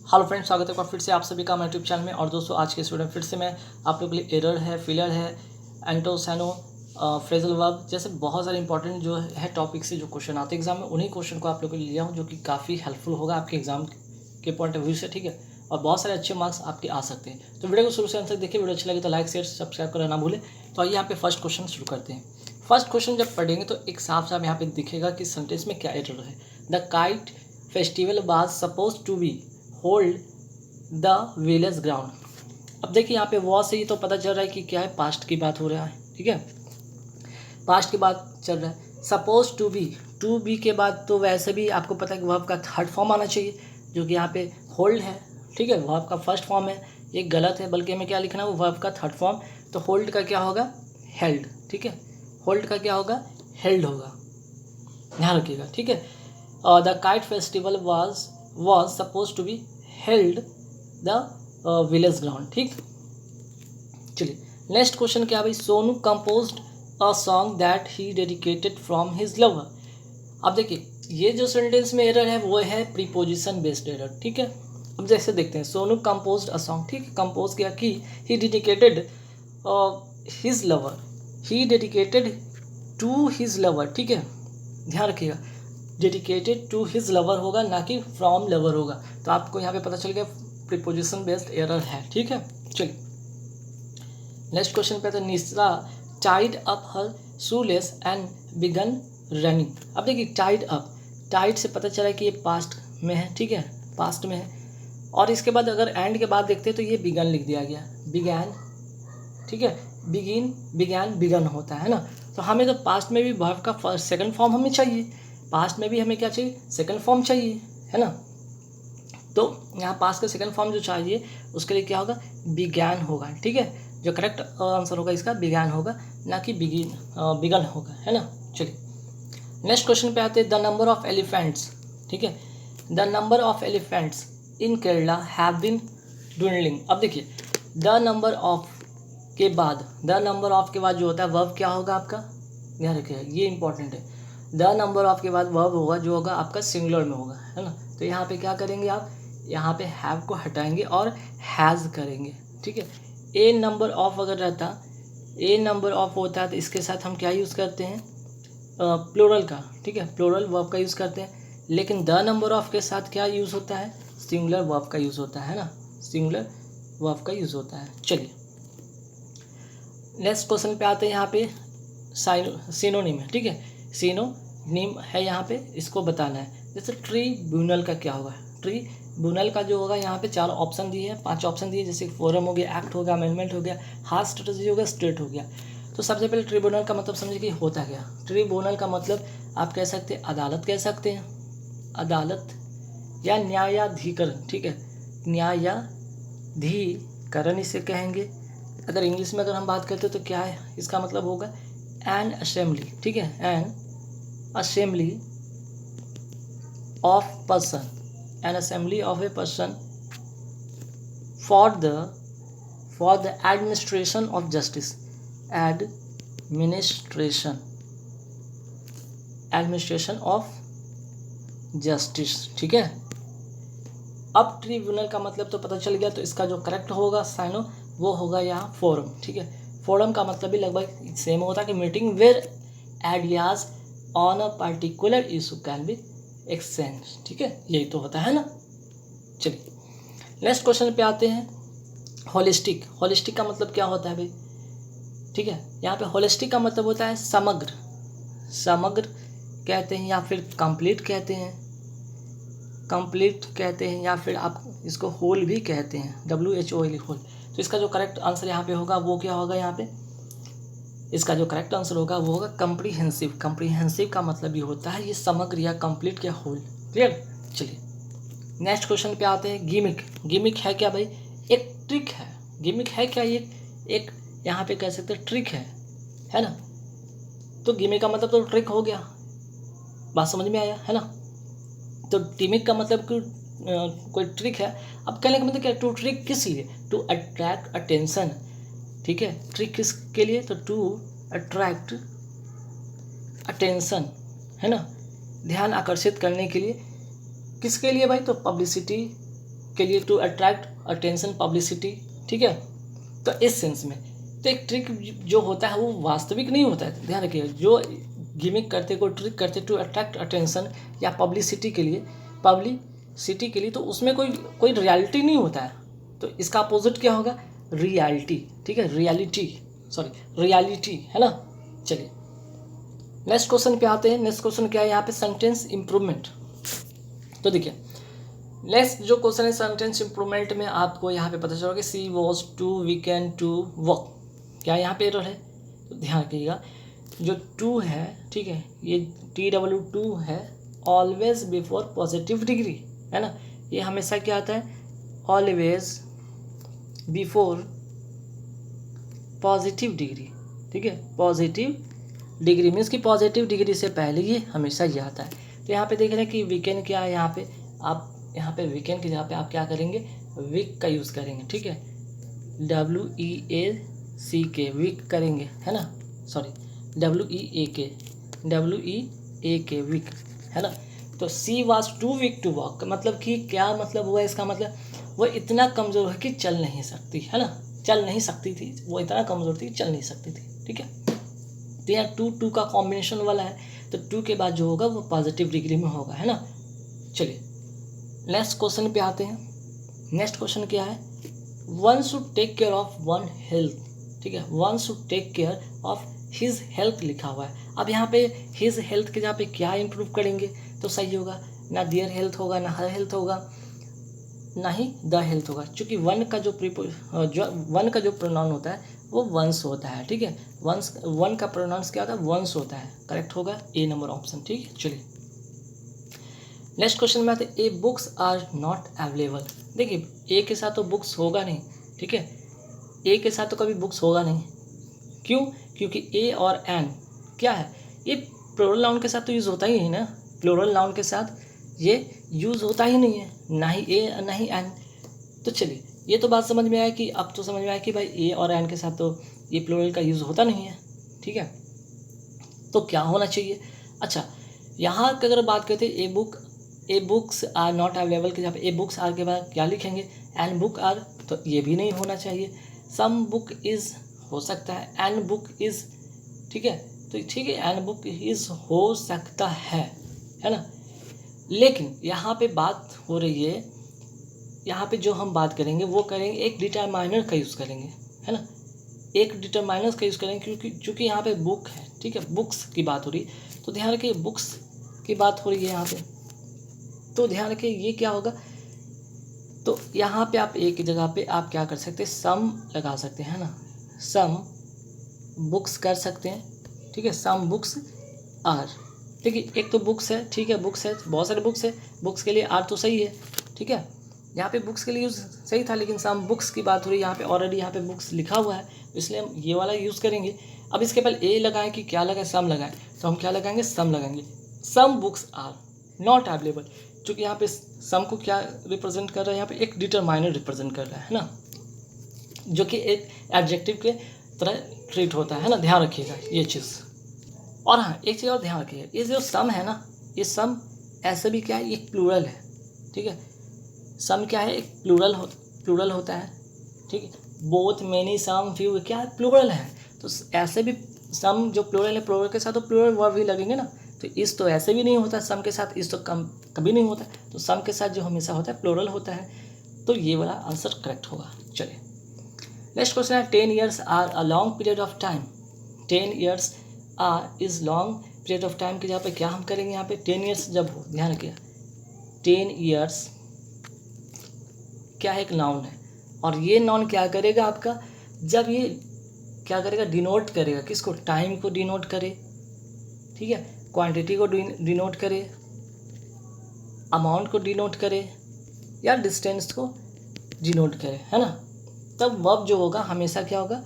Hello friends, स्वागत है एक बार फिर से आप सभी का मेरे यूट्यूब चैनल में। और दोस्तों, आज के इस वीडियो में फिर से मैं आप लोगों के लिए एरर है, फिलर है, एंटोसैनो, फ्रेजल वर्ब जैसे बहुत सारे इंपॉर्टेंट जो है टॉपिक से जो क्वेश्चन आते हैं एग्जाम में, उन्हीं क्वेश्चन को आप लोगों के लिए लिया हूँ जो कि काफ़ी हेल्पफुल होगा आपके एग्जाम के पॉइंट ऑफ व्यू से। ठीक है, और बहुत सारे अच्छे मार्क्स आपके आ सकते हैं। तो वीडियो को शुरू से अंत तक देखिए। वीडियो अच्छा लगे तो लाइक शेयर सब्सक्राइब करना ना भूलें। तो आइए यहाँ पे फर्स्ट क्वेश्चन शुरू करते हैं। फर्स्ट क्वेश्चन जब पढ़ेंगे तो एक साफ साफ यहाँ पे दिखेगा कि सेंटेंस में क्या एरर है। The kite festival was suppose to be hold the village ground. अब देखिए यहाँ पे वॉज से ही तो पता चल रहा है कि क्या है, पास्ट की बात हो रहा है। ठीक है, पास्ट की बात चल रहा है। सपोज टू बी के बाद तो वैसे भी आपको पता है कि वर्ब का थर्ड फॉर्म आना चाहिए, जो कि यहाँ पे होल्ड है। ठीक है, वर्ब का फर्स्ट फॉर्म है, ये गलत है, बल्कि हमें क्या लिखना है, वो वर्ब का थर्ड फॉर्म। तो होल्ड का क्या होगा, हेल्ड। ठीक है, होल्ड का क्या होगा, हेल्ड होगा, ध्यान रखिएगा। ठीक है, the kite festival was supposed to be held the village ground. ठीक, चलिए नेक्स्ट क्वेश्चन क्या भाई। Sonu composed a song that he dedicated from his lover. अब देखिए ये जो सेंटेंस में एरर है वो है प्रीपोजिशन बेस्ड एरर। ठीक है, अब जैसे देखते हैं, सोनू कंपोज्ड अ सॉन्ग, ठीक, कंपोज किया कि he dedicated his lover, he dedicated to his lover. ठीक है, ध्यान रखिएगा, डेडिकेटेड टू हिज लवर होगा, ना कि फ्रॉम लवर होगा। तो आपको यहाँ पे पता चल गया प्रीपोजिशन बेस्ड एरर है। ठीक है, चलिए नेक्स्ट क्वेश्चन पे आते हैं। Nisha tied up her shoelace and began running. अब देखिए टाइड अप, टाइड से पता चला कि ये पास्ट में है। ठीक है, पास्ट में है, और इसके बाद अगर एंड के बाद देखते हैं तो ये बिगन लिख दिया गया, बिगैन। ठीक है, बिगैन बिगन होता है ना। तो हमें तो पास्ट में भी वर्ब का फर्स्ट सेकंड फॉर्म हमें चाहिए, पास्ट में भी हमें क्या चाहिए, सेकंड फॉर्म चाहिए, है ना। तो यहाँ पास्ट का सेकंड फॉर्म जो चाहिए उसके लिए क्या होगा, बिगैन होगा। ठीक है, जो करेक्ट आंसर होगा इसका बिगैन होगा, ना कि बिगन होगा, है ना। चलिए नेक्स्ट क्वेश्चन पे आते हैं। द नंबर ऑफ एलिफेंट्स, ठीक है, the number of elephants in Kerala have been dwindling। अब देखिए द नंबर ऑफ के बाद, द नंबर ऑफ के बाद जो होता है वर्ब क्या होगा आपका, ध्यान रखिएगा, ये इंपॉर्टेंट है। द नंबर ऑफ के बाद वर्ब होगा जो होगा आपका सिंगुलर में होगा, है ना। तो यहाँ पे क्या करेंगे आप, यहाँ पे हैव को हटाएंगे और हैज़ करेंगे। ठीक है, ए नंबर ऑफ अगर रहता, ए नंबर ऑफ होता है तो इसके साथ हम क्या यूज़ करते हैं, प्लूरल का। ठीक है, प्लूरल वर्ब का यूज़ करते हैं। लेकिन द नंबर ऑफ के साथ क्या यूज़ होता है, सिंगुलर वर्ब का यूज़ होता है ना, सिंगुलर वर्ब का यूज़ होता है। चलिए नेक्स्ट क्वेश्चन पे आते हैं। यहाँ पे सिनोनिम है। ठीक है, सिनोनिम है यहाँ पे, इसको बताना है। जैसे ट्रिब्यूनल का क्या होगा, ट्रिब्यूनल का जो होगा, यहाँ पे 4 ऑप्शन दिए हैं, 5 ऑप्शन दिए, जैसे फोरम हो गया, एक्ट हो गया, अमेंडमेंट हो गया, हार्ड स्ट्रेटजी हो गया, स्टेट हो गया। तो सबसे पहले ट्रिब्यूनल का मतलब समझिए कि होता क्या। ट्रिब्यूनल का मतलब आप कह सकते हैं अदालत, कह सकते हैं अदालत, या न्यायाधिकरण। ठीक है, न्यायाधिकरण इसे कहेंगे। अगर इंग्लिश में अगर हम बात करते हैं तो क्या है, इसका मतलब होगा एन असेंबली। ठीक है, N assembly of person, N assembly of a person for the administration of justice, administration of justice. ठीक है, अब ट्रिब्यूनल का मतलब तो पता चल गया। तो इसका जो करेक्ट होगा साइनो वो होगा यहाँ फोरम। ठीक है, फोरम का मतलब भी लगभग सेम होता है कि meeting where ideas on a particular issue can be exchange. ठीक है, यही तो होता है ना। चलिए नेक्स्ट क्वेश्चन पे आते हैं। होलिस्टिक, होलिस्टिक का मतलब क्या होता है भाई। ठीक है, यहाँ पे होलिस्टिक का मतलब होता है समग्र, समग्र कहते हैं, या फिर कंप्लीट कहते हैं, कंप्लीट कहते हैं, या फिर आप इसको होल भी कहते हैं, WHOL होल। तो इसका जो करेक्ट आंसर यहाँ पे होगा वो क्या होगा, यहाँ पे इसका जो करेक्ट आंसर होगा वो होगा कम्प्रीहेंसिव। कम्प्रीहेंसिव का मतलब ये होता है ये समग्र या कंप्लीट या होल। क्लियर। चलिए नेक्स्ट क्वेश्चन पे आते हैं। गिमिक, गिमिक है क्या भाई, एक ट्रिक है। गिमिक है क्या, ये एक यहाँ पे कह सकते हैं ट्रिक है ना। तो गिमिक का मतलब तो ट्रिक हो गया, बात समझ में आया, है ना। तो गिमिक का मतलब कि कोई ट्रिक है। अब कहने का मतलब क्या, टू ट्रिक किस लिए, टू अट्रैक्ट अटेंशन। ठीक है, ट्रिक किसके लिए, तो टू अट्रैक्ट अटेंशन, है ना, ध्यान आकर्षित करने के लिए। किसके लिए भाई, तो पब्लिसिटी के लिए, टू अट्रैक्ट अटेंशन, पब्लिसिटी, ठीक है। तो इस सेंस में तो एक ट्रिक जो होता है वो वास्तविक नहीं होता है, ध्यान रखिए। जो गिमिक करते, कोई ट्रिक करते टू अट्रैक्ट अटेंशन या पब्लिसिटी के लिए, तो उसमें कोई रियलिटी नहीं होता है। तो इसका अपोजिट क्या होगा? रियलिटी, ठीक है, रियलिटी है ना। चलिए नेक्स्ट क्वेश्चन पे आते हैं। नेक्स्ट क्वेश्चन क्या है यहाँ पे? Sentence improvement. तो देखिए नेक्स्ट जो क्वेश्चन है सेंटेंस इंप्रूवमेंट में, आपको यहाँ पे पता चला कि she was too weekend to work. क्या यहाँ पे एरर है? तो ध्यान रखिएगा, जो टू है, ठीक है, ये TW2 है, ऑलवेज बिफोर पॉजिटिव डिग्री, है ना। ये हमेशा क्या आता है? ऑलवेज बिफोर पॉजिटिव डिग्री, ठीक है। पॉजिटिव डिग्री मीन्स कि पॉजिटिव डिग्री से पहले ये हमेशा ये आता है। तो यहाँ पे देख रहे हैं कि वीकेंड क्या है, यहाँ पे आप वीकेंड की जगह पे आप क्या करेंगे? वीक का यूज़ करेंगे, ठीक है, WEAC, वीक करेंगे, है ना, सॉरी WEAK वीक, है ना। तो she was too weak to walk, मतलब कि क्या मतलब हुआ इसका? मतलब वो इतना कमज़ोर है कि चल नहीं सकती, है ना, चल नहीं सकती थी, वो इतना कमज़ोर थी चल नहीं सकती थी, ठीक है। तो यहाँ टू का कॉम्बिनेशन वाला है, तो टू के बाद जो होगा वो पॉजिटिव डिग्री में होगा, है ना। चलिए नेक्स्ट क्वेश्चन पे आते हैं। नेक्स्ट क्वेश्चन क्या है? One should take care of one health, ठीक है, one should take care of his health लिखा हुआ है। अब यहाँ पे हिज हेल्थ के जहाँ पे क्या इंप्रूव करेंगे तो सही होगा? ना देयर हेल्थ होगा, ना हर हेल्थ होगा, ना ही द हेल्थ होगा, क्योंकि वन का जो प्रोनाउन होता है वो वंस होता है, ठीक है। वन का प्रोनाउंस क्या होता है? वंस होता है, करेक्ट होगा ए नंबर ऑप्शन, ठीक है। चलिए नेक्स्ट क्वेश्चन में आते हैं। ए बुक्स आर नॉट अवेलेबल। देखिए ए के साथ तो बुक्स होगा नहीं, ठीक है, ए के साथ तो कभी बुक्स होगा नहीं। क्यों? क्योंकि ए और एन क्या है? ये प्लूरल नाउन के साथ तो यूज़ होता ही नहीं ना, प्लूरल नाउन के साथ ये यूज़ होता ही नहीं है, ना ही ए ना ही एन। तो चलिए ये तो बात समझ में आया कि अब तो समझ में आया कि भाई ए और एन के साथ तो ये प्लूरल का यूज़ होता नहीं है, ठीक है। तो क्या होना चाहिए? अच्छा यहाँ की अगर बात करते हैं ए बुक्स आर नॉट अवेलेबल के जहाँ पे ए बुक्स आर के बाद क्या लिखेंगे? एन बुक आर, तो ये भी नहीं होना चाहिए। सम बुक इज़ हो सकता है, एन बुक इज़, ठीक है, तो ठीक है एन बुक इज़ हो सकता है ना। लेकिन यहाँ पे बात हो रही है, यहाँ पे जो हम बात करेंगे वो करेंगे एक डिटरमाइनर का यूज़ करेंगे, है ना, एक डिटरमाइनर का यूज़ करेंगे, क्योंकि यहाँ पे बुक है, ठीक है, बुक्स की बात हो रही है। तो ध्यान रखिए बुक्स की बात हो रही है यहाँ पे, तो ध्यान रखिए ये क्या होगा? तो यहाँ पे आप एक जगह पे आप क्या कर सकते हैं? सम लगा सकते हैं, है ना, सम बुक्स कर सकते हैं, ठीक है, सम बुक्स आर। देखिए एक तो बुक्स है, ठीक है, बुक्स है, बहुत सारे बुक्स है, बुक्स के लिए आर तो सही है, ठीक है, यहाँ पे बुक्स के लिए यूज़ सही था, लेकिन सम बुक्स की बात हो रही है, यहाँ पे ऑलरेडी यहाँ पे बुक्स लिखा हुआ है, इसलिए हम ये वाला यूज़ करेंगे। अब इसके पहले ए लगाएं कि क्या लगाएं? सम लगाएं, तो हम क्या लगाएंगे? सम लगाएंगे। Some books are not available, क्योंकि यहाँ पे सम को क्या रिप्रेजेंट कर रहा है? यहाँ पे एक डिटरमाइनर रिप्रेजेंट कर रहा है ना, जो कि एक एडजेक्टिव के तरह ट्रीट होता है ना, ध्यान रखिएगा ये चीज़। और हाँ एक चीज़ और ध्यान रखिएगा, ये जो सम है ना, ये सम ऐसे भी क्या है? ये प्लूरल है, ठीक है, सम क्या है? एक प्लूरल होता है, ठीक है, बोथ मेनी सम फ्यू क्या है? प्लूरल है। तो ऐसे भी सम जो प्लूरल है, प्लूरल के साथ तो प्लूरल वर्ब ही लगेंगे ना, तो इस तो ऐसे भी नहीं होता सम के साथ, इस तो कभी नहीं होता, तो सम के साथ जो हमेशा होता है प्लूरल होता है, तो ये वाला आंसर करेक्ट होगा। चलिए नेक्स्ट क्वेश्चन है 10 years are a long period of time. 10 years are is long period of time की जहाँ पे क्या हम करेंगे? यहाँ पे 10 years जब हो, ध्यान रखिएगा 10 years क्या है? एक नाउन है, और ये नाउन क्या करेगा आपका? जब ये क्या करेगा? डिनोट करेगा किसको? टाइम को डिनोट करे, ठीक है, क्वांटिटी को डिनोट करे, अमाउंट को डिनोट करे, या डिस्टेंस को डिनोट करे, है ना। तब वर्ब जो होगा हमेशा क्या होगा?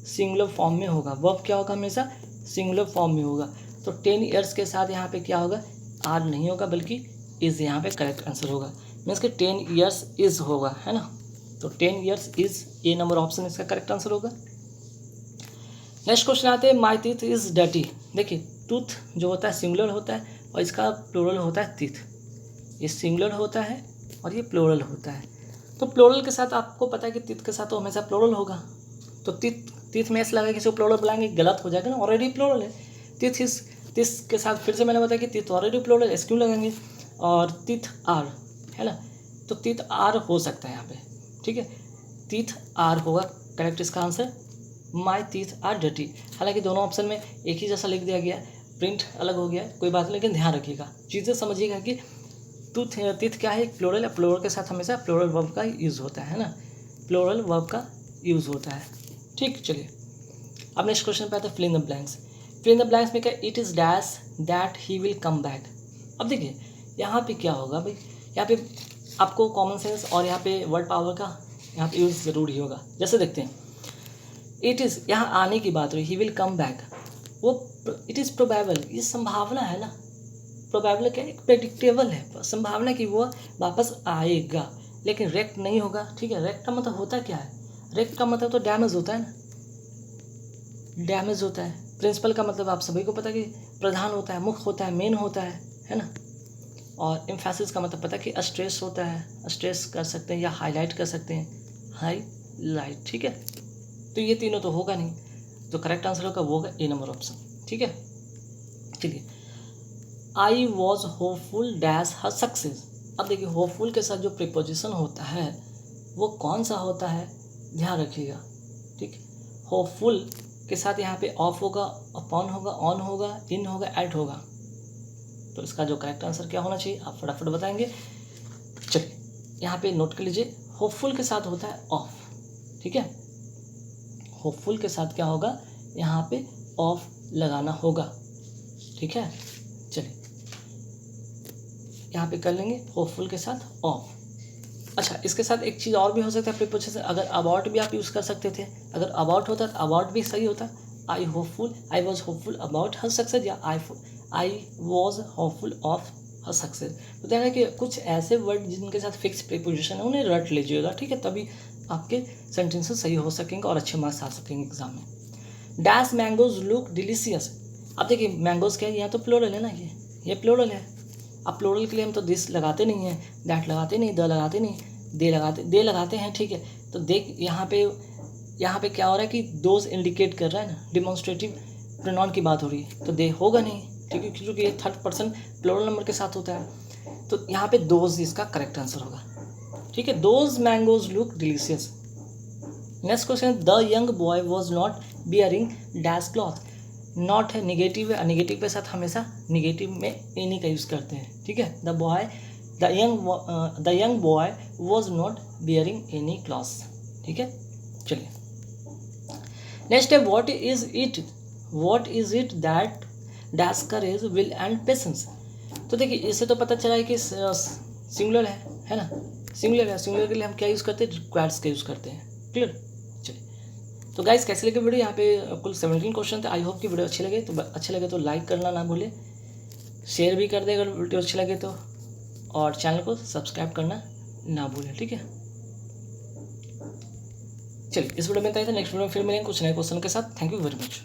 सिंगुलर फॉर्म में होगा। वर्ब क्या होगा? हमेशा सिंगुलर फॉर्म में होगा। तो 10 years के साथ यहाँ पे क्या होगा? आर नहीं होगा, बल्कि इज़ यहाँ पे करेक्ट आंसर होगा, मीन्स कि 10 years इज़ होगा, है ना। तो 10 years is a number option इसका करेक्ट आंसर होगा। नेक्स्ट क्वेश्चन आते हैं माई टीथ इज़ डर्टी। देखिए टूथ जो होता है सिंगुलर होता है, और इसका प्लूरल होता है टीथ। ये सिंगुलर होता है और ये प्लूरल होता है। तो प्लोरल के साथ आपको पता है कि तीत के साथ तो हमेशा प्लोरल होगा, तो तीत में एस लगा किसी को प्लोरल बुलाएंगे गलत हो जाएगा ना, ऑलरेडी प्लोरल है। तीस के साथ फिर से मैंने बताया कि तीत ऑलरेडी प्लोरल है, एस क्यों लगाएंगे, और तीत आर है ना, तो तीत आर हो सकता है यहाँ पे, ठीक है, तीत आर होगा करेक्ट इसका आंसर। माई तीथ आर डर्टी, हालांकि दोनों ऑप्शन में एक ही जैसा लिख दिया गया है, प्रिंट अलग हो गया है, कोई बात नहीं, लेकिन ध्यान रखिएगा, चीज़ें समझिएगा कि तीथ क्या है, एक प्लोरल है, प्लोरल के साथ हमेशा प्लोरल वर्ब का यूज़ होता है ना, प्लोरल वर्ब का यूज़ होता है। ठीक, चलिए अब नेक्स्ट क्वेश्चन पे आता है fill in the blanks. Fill in the blanks में क्या, it is dash that he will come back. अब देखिए यहाँ पे क्या होगा भाई, यहाँ पे आपको कॉमन सेंस और यहाँ पे वर्ड पावर का यहाँ पे यूज़ ज़रूरी होगा। जैसे देखते हैं, इट इज़ यहाँ आने की बात हुई, ही विल कम बैक, वो इट इज़ प्रोबेबल, ये संभावना है ना, प्रोबेबल क्या है, प्रेडिक्टेबल है, संभावना कि वो वापस आएगा, लेकिन रेक्ट नहीं होगा। ठीक है, रेक्ट का मतलब होता क्या है, रेक्ट का मतलब तो डैमेज होता है ना, डैमेज होता है। प्रिंसिपल का मतलब आप सभी को पता है कि प्रधान होता है, मुख्य होता है, मेन होता है ना। और एम्फेसिस का मतलब पता है कि स्ट्रेस होता है, स्ट्रेस कर सकते हैं या हाईलाइट कर सकते हैं, हाईलाइट। ठीक है, तो ये तीनों तो होगा नहीं, जो करेक्ट आंसर होगा वो होगा ए नंबर ऑप्शन। ठीक है, चलिए, आई was hopeful dash her success. अब देखिए होपफुल के साथ जो प्रीपोजिशन होता है वो कौन सा होता है, ध्यान रखिएगा। ठीक, होपफुल के साथ यहाँ पे ऑफ होगा, अपॉन होगा, ऑन होगा, इन होगा, एट होगा, तो इसका जो करेक्ट आंसर क्या होना चाहिए आप फटाफट बताएंगे। चलिए यहाँ पे नोट कर लीजिए, होपफुल के साथ होता है ऑफ। ठीक है, होपफुल के साथ क्या होगा, यहाँ पे ऑफ लगाना होगा। ठीक है, चलिए यहाँ पे कर लेंगे होपफुल के साथ ऑफ। अच्छा, इसके साथ एक चीज़ और भी हो सकता है प्रीपोजिशन, अगर अबाउट भी आप यूज़ कर सकते थे, अगर अबाउट होता तो अबाउट भी सही होता, I was hopeful about her success, या I was hopeful of her success. तो ध्यान है कि कुछ ऐसे वर्ड जिनके साथ फिक्स प्रीपोजिशन है उन्हें रट लीजिएगा। ठीक है, तभी आपके सेंटेंसेस सही हो सकेंगे और अच्छे मार्क्स आ सकेंगे एग्जाम में। Dash mangoes look delicious. अब देखिए मैंगोज क्या है, यहाँ तो प्लोरल है ना, ये प्लोरल है। अब प्लोरल के लिए हम तो दिस लगाते नहीं हैं, दैट लगाते नहीं, द लगाते नहीं, दे लगाते हैं। ठीक है, तो देख यहाँ पे क्या हो रहा है कि दोज इंडिकेट कर रहा है ना, डिमॉन्स्ट्रेटिव प्रोनाउन की बात हो रही है, तो दे होगा नहीं, ठीक है, क्योंकि ये थर्ड पर्सन प्लोरल नंबर के साथ होता है, तो यहाँ पे दोज इसका करेक्ट आंसर होगा। ठीक है, those mangoes look delicious. Next question, the young boy was not bearing dash cloth. Not है, निगेटिव है, निगेटिव के साथ हमेशा निगेटिव में एनी का यूज़ करते हैं। ठीक है, the young boy was not bearing any clothes. ठीक है, चलिए नेक्स्ट है, what is it that dash courage will and patience. तो देखिए इससे तो पता चला है कि सिंगुलर है ना, सिंगुलर है, सिंगुलर के लिए हम क्या यूज़ करते हैं, रिक्वायर्स का यूज़ करते हैं। क्लियर, चलिए तो गाइस कैसे लगे वीडियो, यहाँ पे कुल 17 क्वेश्चन थे। आई होप कि वीडियो अच्छे लगे तो लाइक करना ना भूलें, शेयर भी कर दें अगर वीडियो अच्छी लगे तो, और चैनल को सब्सक्राइब करना ना भूलें। ठीक है, चलिए इस वीडियो में इतना ही था, नेक्स्ट वीडियो में फिर मिलेंगे कुछ नए क्वेश्चन के साथ। Thank you very much.